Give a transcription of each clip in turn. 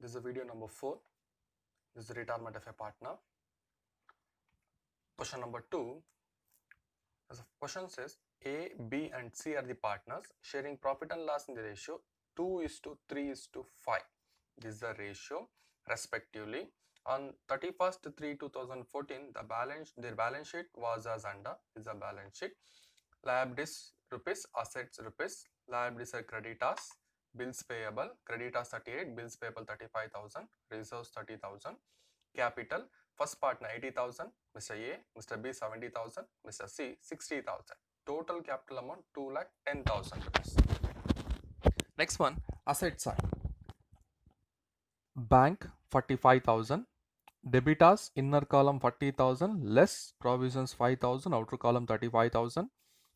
This is video number 4. This is the retirement of a partner. Question number 2. The question says A, B and C are the partners sharing profit and loss in the ratio 2:3:5. This is the ratio respectively. On 31st 3 2014, their balance sheet was as under. This is the balance sheet. Liabilities rupees, assets rupees, liabilities are creditors, bills payable, creditors 38, bills payable 35,000, reserves 30,000, capital, first partner 80,000, Mr. A, Mr. B 70,000, Mr. C 60,000. Total capital amount 2,10,000 rupees. Next one, asset side. Bank 45,000, debitors inner column 40,000 less provisions 5,000, outer column 35,000,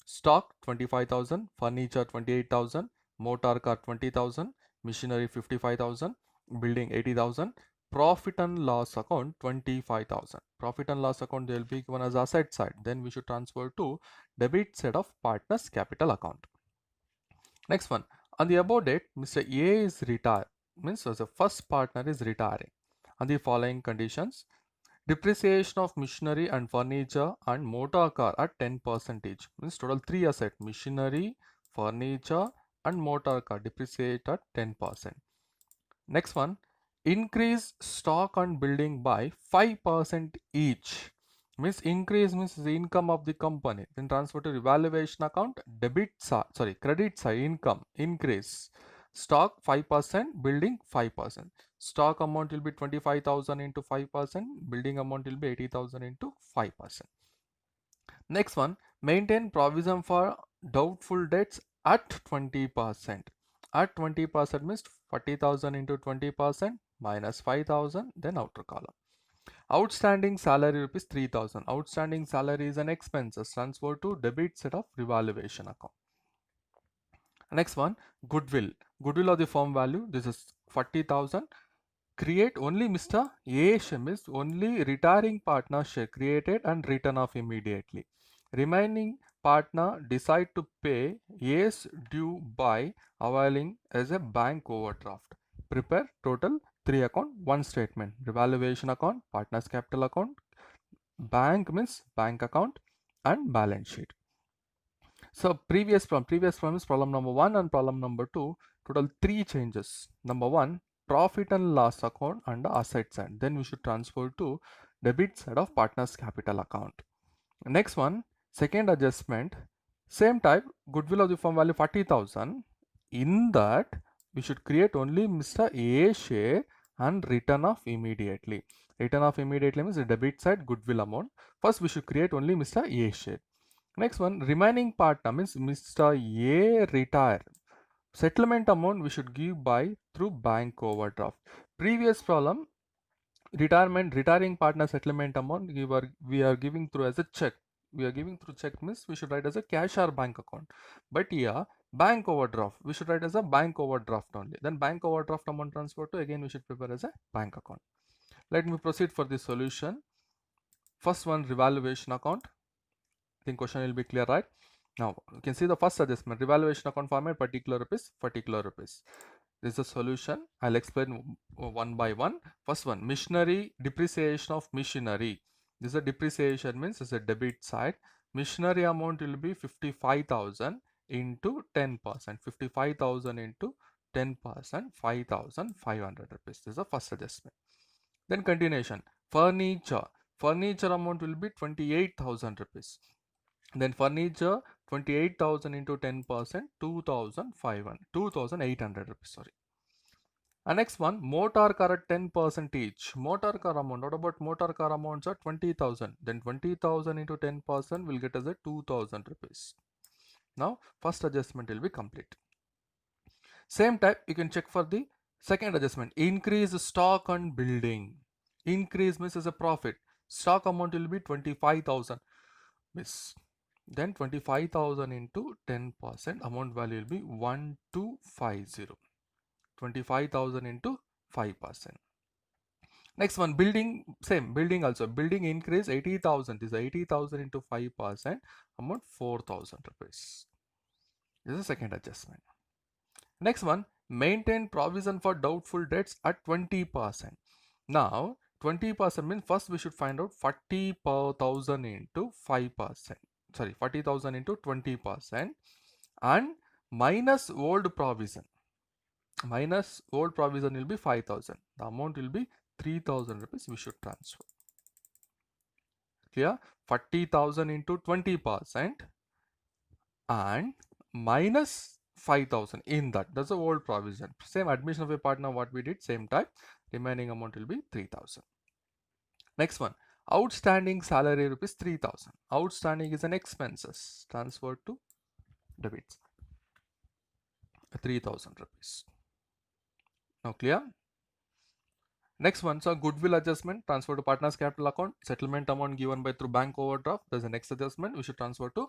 stock 25,000, furniture 28,000, motor car 20,000, machinery 55,000, building 80,000, profit and loss account 25,000. Profit and loss account they will be given as asset side. Then we should transfer to debit side of partners capital account. Next one, on the above date, Mr. A is retired, means the first partner is retiring. On the following conditions, depreciation of machinery and furniture and motor car at 10%, means total 3 asset, machinery, furniture and motor car depreciate at 10%. Next one, increase stock and building by 5% each. Means increase means the income of the company. Then transfer to revaluation account, credit side income increase. Stock 5%, building 5%. Stock amount will be 25,000 into 5%, building amount will be 80,000 into 5%. Next one, maintain provision for doubtful debts at 20%. At 20% means 40,000 into 20% minus 5,000, then outer column. Outstanding salary rupees 3,000. Outstanding salary is an expenses transfer to debit set of revaluation account. Next one, goodwill. Goodwill of the firm value, this is 40,000. Create only Mr. A share, is only retiring partner share created and written off immediately. Remaining partner decide to pay A's due by availing as a bank overdraft. Prepare total 3 account, 1 statement. Revaluation account, partners capital account, bank means bank account and balance sheet. So previous problem is problem number 1 and problem number 2. Total 3 changes. Number 1, profit and loss account under asset side. Then we should transfer to debit side of partners capital account. Next one, second adjustment, same type, goodwill of the firm value 40,000. In that we should create only Mr. A share and return off immediately. Return off immediately means the debit side goodwill amount. First we should create only Mr. A share. Next one, remaining partner means Mr. A retire. Settlement amount we should give by through bank overdraft. Previous problem, retiring partner settlement amount we are giving through as a check. We are giving through check means we should write as a cash or bank account. But here bank overdraft we should write as a bank overdraft only. Then bank overdraft amount transfer to again we should prepare as a bank account. Let me proceed for the solution. First one, revaluation account. I think question will be clear, right? Now you can see the first adjustment, revaluation account format, particular rupees, particular rupees. This is the solution. I'll explain one by one. First one, machinery, depreciation of machinery. This is a depreciation means it's a debit side. Machinery amount will be 55,000 into 10%. 55,000 into 10%, 5,500 rupees. This is the first adjustment. Then continuation, furniture. Furniture amount will be 28,000 rupees. Then furniture 28,000 into 10%, 2,800 rupees, sorry. And next one, motor car at 10% each. Motor car amount, what about motor car amounts are 20,000. Then 20,000 into 10% will get us a 2,000 rupees. Now first adjustment will be complete. Same type you can check for the second adjustment, increase stock and building. Increase means as a profit. Stock amount will be 25,000. Then 25,000 into 10%, amount value will be 1250. 25,000 into 5%. Next one, building, same, building also. Building increase 80,000. This is 80,000 into 5%, amount 4,000 rupees. This is the second adjustment. Next one, maintain provision for doubtful debts at 20%. Now 20% means first we should find out 40,000 into 5%. Sorry, 40,000 into 20% and minus old provision. Minus old provision will be 5,000. The amount will be 3,000 rupees we should transfer. Clear? 40,000 into 20% and minus 5,000 in that. That's the old provision. Same admission of a partner what we did, same type. Remaining amount will be 3,000. Next one. Outstanding salary rupees 3,000. Outstanding is an expenses transferred to debits. 3,000 rupees. Now clear? Next one, so goodwill adjustment transfer to partner's capital account. Settlement amount given by through bank overdraft. There's the next adjustment we should transfer to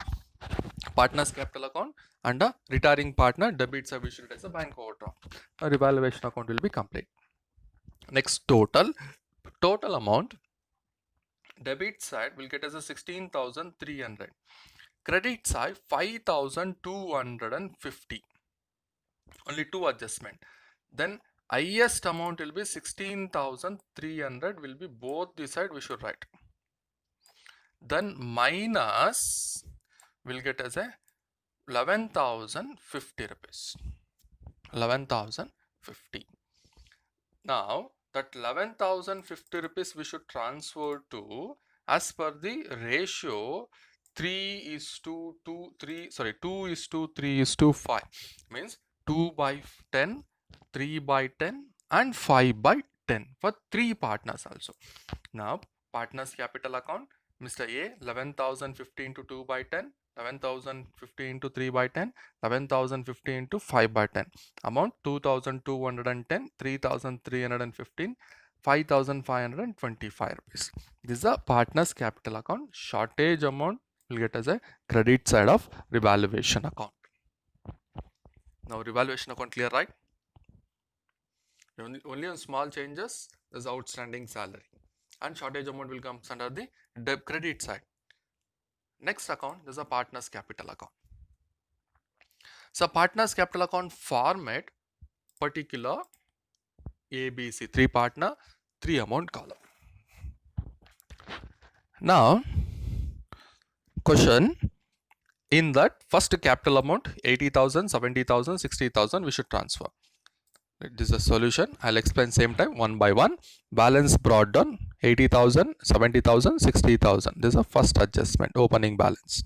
partner's capital account, and a retiring partner debits are issued as a bank overdraft. A revaluation account will be complete. Next, total amount. Debit side will get as a 16,300. Credit side 5,250. Only two adjustment. Then highest amount will be 16,300 will be both the side we should write. Then minus will get as a 11,050 rupees. 11,050. Now that 11,050 rupees we should transfer to as per the ratio 2:3:5 means 2/10, 3/10 and 5/10 for three partners also. Now partners capital account, Mr. A 11,050 into 2/10, 11,050 into 3/10, 11,050 into 5/10. Amount 2,210, 3,315, 5,525 rupees. This is a partner's capital account. Shortage amount will get as a credit side of revaluation account. Now revaluation account clear, right? Only on small changes is outstanding salary, and shortage amount will come under the credit side. Next account is a partner's capital account. So partner's capital account format particular ABC, 3 partner, 3 amount column. Now question, in that first capital amount 80,000, 70,000, 60,000 we should transfer. This is a solution. I'll explain same time one by one. Balance brought down 80,000, 70,000, 60,000. This is a first adjustment, opening balance.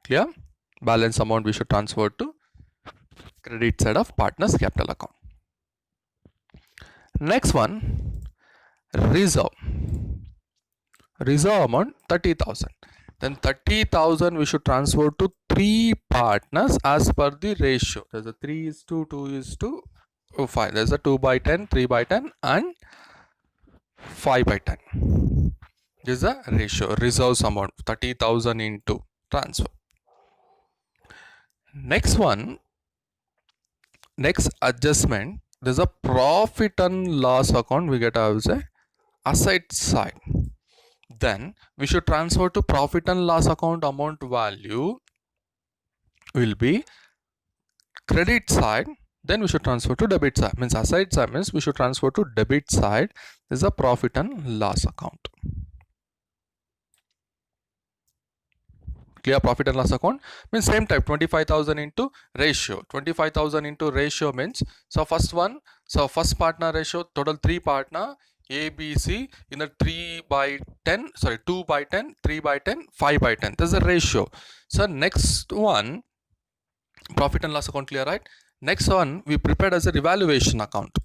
Clear? Balance amount we should transfer to credit side of partner's capital account. Next one, reserve. Reserve amount 30,000. Then 30,000 we should transfer to 3 partners as per the ratio. There's a 3:2, 2:5. There's a 2/10, 3/10 and 5/10. This is a ratio, reserves amount 30,000 into transfer. Next one, next adjustment, there's a profit and loss account we get as a asset side. Then we should transfer to profit and loss account. Amount value will be credit side. Then we should transfer to debit side. Means asset side means we should transfer to debit side. This is a profit and loss account. Clear? Profit and loss account means same type, 25,000 into ratio. 25,000 into ratio means, so first one, so first partner ratio, total 3 partner A, B, C in the 3/10, sorry 2/10, 3/10, 5/10. This is a ratio. So next one, profit and loss account, clear, right? Next one we prepared as a revaluation account.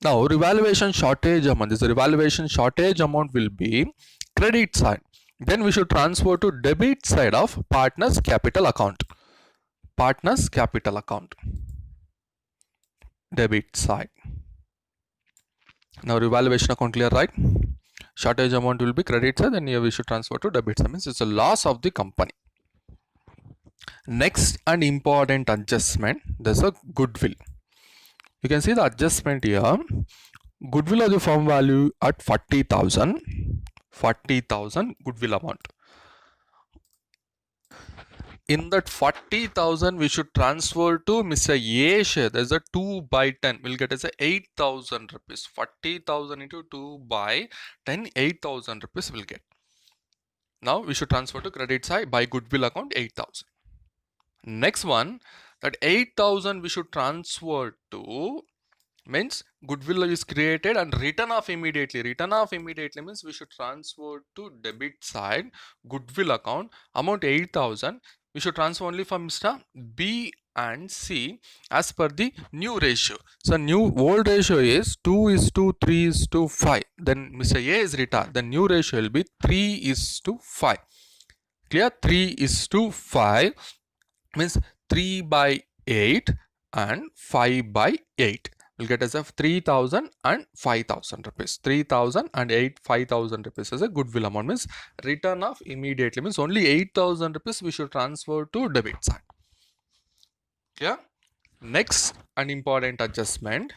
Now revaluation shortage amount, this revaluation shortage amount will be credit side. Then we should transfer to debit side of partner's capital account. Partner's capital account. Debit side. Now revaluation account, clear, right? Shortage amount will be credit side, then here we should transfer to debit side. Means it's a loss of the company. Next and important adjustment, there's a goodwill. You can see the adjustment here. Goodwill of the firm value at 40,000. 40,000 goodwill amount. in that 40,000 we should transfer to Mr. A share. There's a 2 by 10. We'll get as a 8,000 rupees. 40,000 into 2 by 10, 8,000 rupees we'll get. Now we should transfer to credit side by goodwill account 8,000. Next one, that 8,000 we should transfer to, means goodwill is created and written off immediately. Written off immediately means we should transfer to debit side goodwill account amount 8,000. We should transfer only from Mr. B and C as per the new ratio. So new old ratio is 2:3:5. Then Mr. A is retired. The new ratio will be 3:5. Clear? 3:5 means 3 by 8 and 5 by 8. We'll get as a 3,000 and 5,000 rupees. 3,000 and 5,000 rupees as a goodwill amount, means return off immediately, means only 8,000 rupees we should transfer to debit side. Yeah. Next, an important adjustment.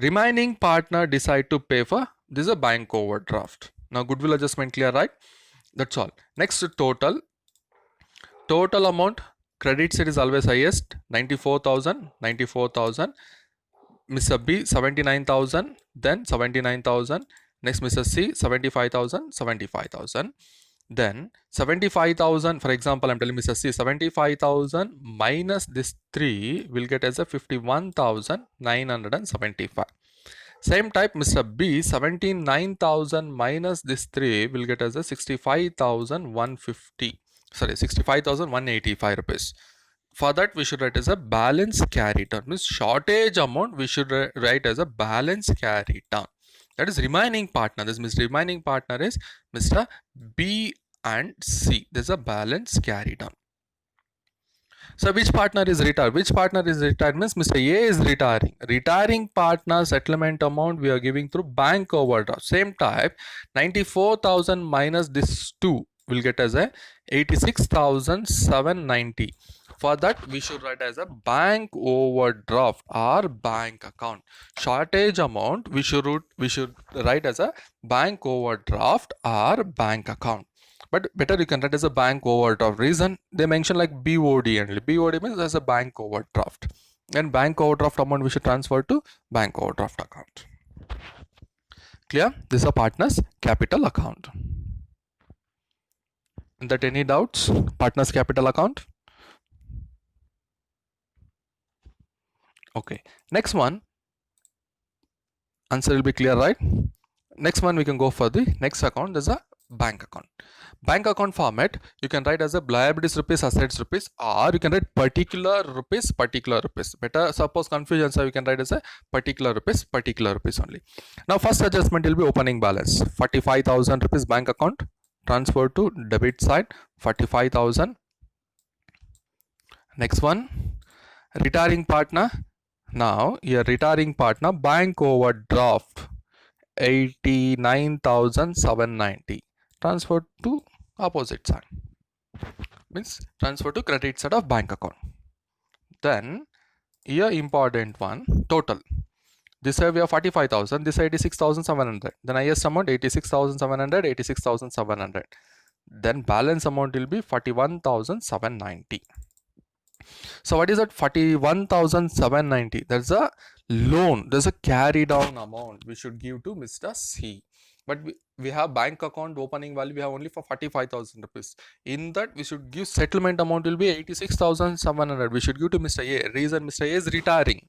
Remaining partner decide to pay for, this is a bank overdraft. Now goodwill adjustment clear, right? That's all. Next, total amount. Credit side is always highest, 94,000, 94,000. Mr. B 79,000, then 79,000. Next Mr. C 75,000, 75,000. Then 75,000, for example, I'm telling Mr. C 75,000 minus this 3 will get as a 51,975. Same type Mr. B 79,000 minus this 3 will get as a 65,150. Sorry, 65,185 rupees. For that we should write as a balance carry down, means shortage amount we should write as a balance carry down. That is remaining partner. This means remaining partner is Mr. B and C. There's a balance carry down. So which partner is retired? Which partner is retired means Mr. A is retiring. Retiring partner settlement amount we are giving through bank overdraft. Same type, 94,000 minus this 2 will get as a 86,790. For that we should write as a bank overdraft or bank account. Shortage amount we should write as a bank overdraft or bank account. But better you can write as a bank overdraft. Reason they mention like BOD only. BOD means as a bank overdraft. And bank overdraft amount we should transfer to bank overdraft account. Clear? This is a partner's capital account. Is that any doubts? Partner's capital account? Okay. Next one. Answer will be clear, right? Next one we can go for the next account. There's a bank account. Bank account format you can write as a liabilities rupees, assets rupees, or you can write particular rupees. Better suppose confusion, so you can write as a particular rupees only. Now first adjustment will be opening balance, 45,000 rupees bank account transfer to debit side, 45,000. Next one, retiring partner. Now here retiring partner bank overdraft 89,790 transferred to opposite side, means transfer to credit side of bank account. Then here important one, total. This side we have 45,000, this side 86,700. Then highest amount 86,700, 86,700. Then balance amount will be 41,790. So what is that 41,790? There's a loan, there's a carry down amount we should give to Mr. C. But we have bank account opening value we have only for 45,000 rupees. In that we should give settlement amount will be 86,700. We should give to Mr. A. Reason Mr. A is retiring.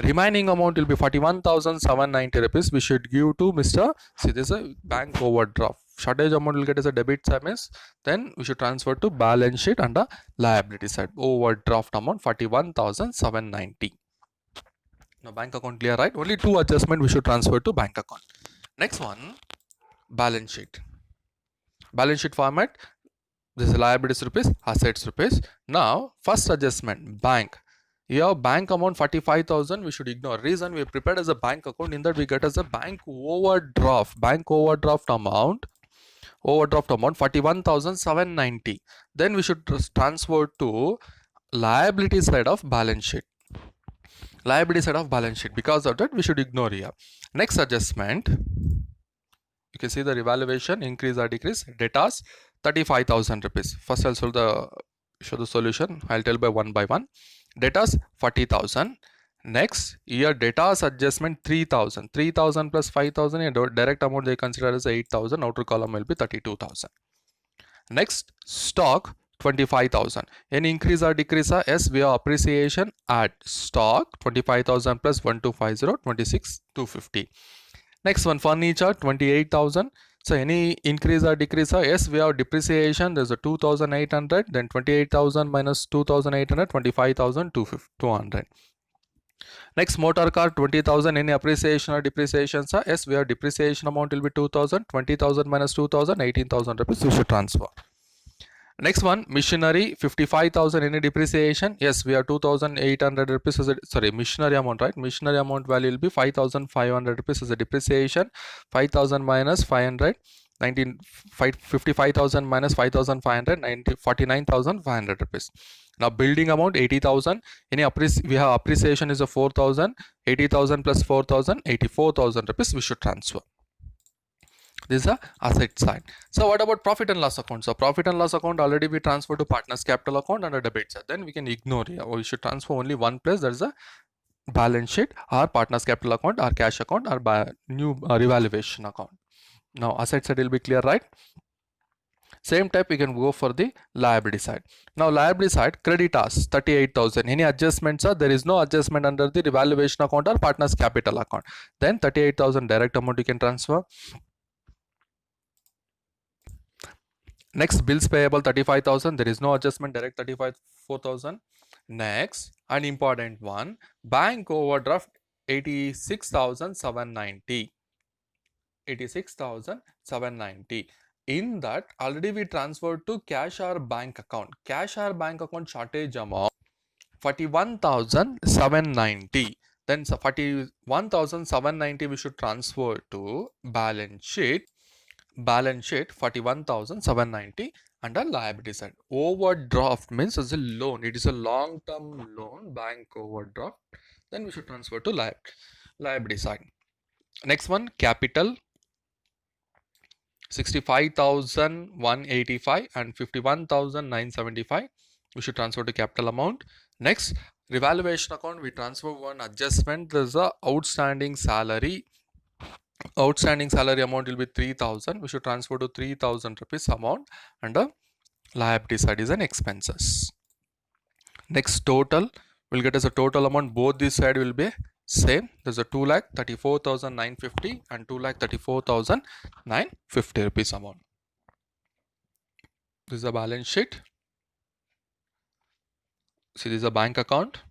Remaining amount will be 41,790 rupees. We should give to Mr. C. This is a bank overdraft. Shortage amount will get as a debit side, then we should transfer to balance sheet under liability side. Overdraft amount 41,790. Now bank account clear, right? Only two adjustment we should transfer to bank account. Next one, balance sheet. Balance sheet format. This is liabilities rupees, assets rupees. Now first adjustment, bank. Here bank amount 45,000 we should ignore. Reason we prepared as a bank account, in that we get as a bank overdraft. Bank overdraft amount 41,790. Then we should transfer to liability side of balance sheet. Liability side of balance sheet. Because of that we should ignore here. Next adjustment, you can see the revaluation increase or decrease. Debtors 35,000 rupees. First I'll solve the show the solution. I'll tell by one. Debtors 40,000. Next year debtors adjustment 3,000. 3,000 plus 5,000, direct amount they consider as 8,000. Outer column will be 32,000. Next, stock 25,000. Any increase or decrease? Yes, we have appreciation at stock 25,000 plus 1250, 26,250. Next one, furniture 28,000. So any increase or decrease? Yes, we have depreciation. There's a 2,800. Then 28,000 minus 2,800, 25,200. Next, motor car 20,000. Any appreciation or depreciation? Yes, we have depreciation amount will be 2,000. 20,000 minus 2,000, 18,000 rupees we should transfer. Next one, machinery 55,000. Any depreciation? Yes, we have 2,800 rupees as a, sorry, machinery amount, right? Machinery amount value will be 5,500 rupees as a depreciation. 5,000 minus 500, 55,000 minus 5,500, 49,500 rupees. Now building amount 80,000. Any we have appreciation is a 4,000. 80,000 plus 4,000, 84,000 rupees we should transfer. This is the asset side. So what about profit and loss account? So profit and loss account already we transfer to partners capital account under debit side. Then we can ignore here. We should transfer only one place. That is a balance sheet, or partners capital account, or cash account, or new revaluation account. Now asset side will be clear, right? Same type we can go for the liability side. Now liability side, creditors 38,000. Any adjustments? There is no adjustment under the revaluation account or partners capital account. Then 38,000 direct amount you can transfer. Next, bills payable 35,000. There is no adjustment, direct 34,000. Next, an important one, bank overdraft 86,790. 86,790. In that, already we transferred to cash or bank account. Cash or bank account shortage amount 41,790. Then 41,790 we should transfer to balance sheet. Balance sheet 41,790 under liability side. Overdraft means as a loan. It is a long-term loan, bank overdraft. Then we should transfer to liability side. Next one, capital 65,185 and 51,975. We should transfer to capital amount. Next, revaluation account, we transfer one adjustment. There's a outstanding salary. Outstanding salary amount will be 3,000. We should transfer to 3,000 rupees amount under liability side is an expenses. Next, total will get as a total amount. Both this side will be same. There's a 2,34,950 and 2,34,950 rupees amount. This is a balance sheet. See, this is a bank account.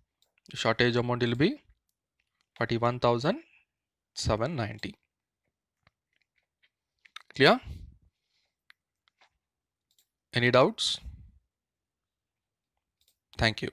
Shortage amount will be 41,790. Clear? Any doubts? Thank you.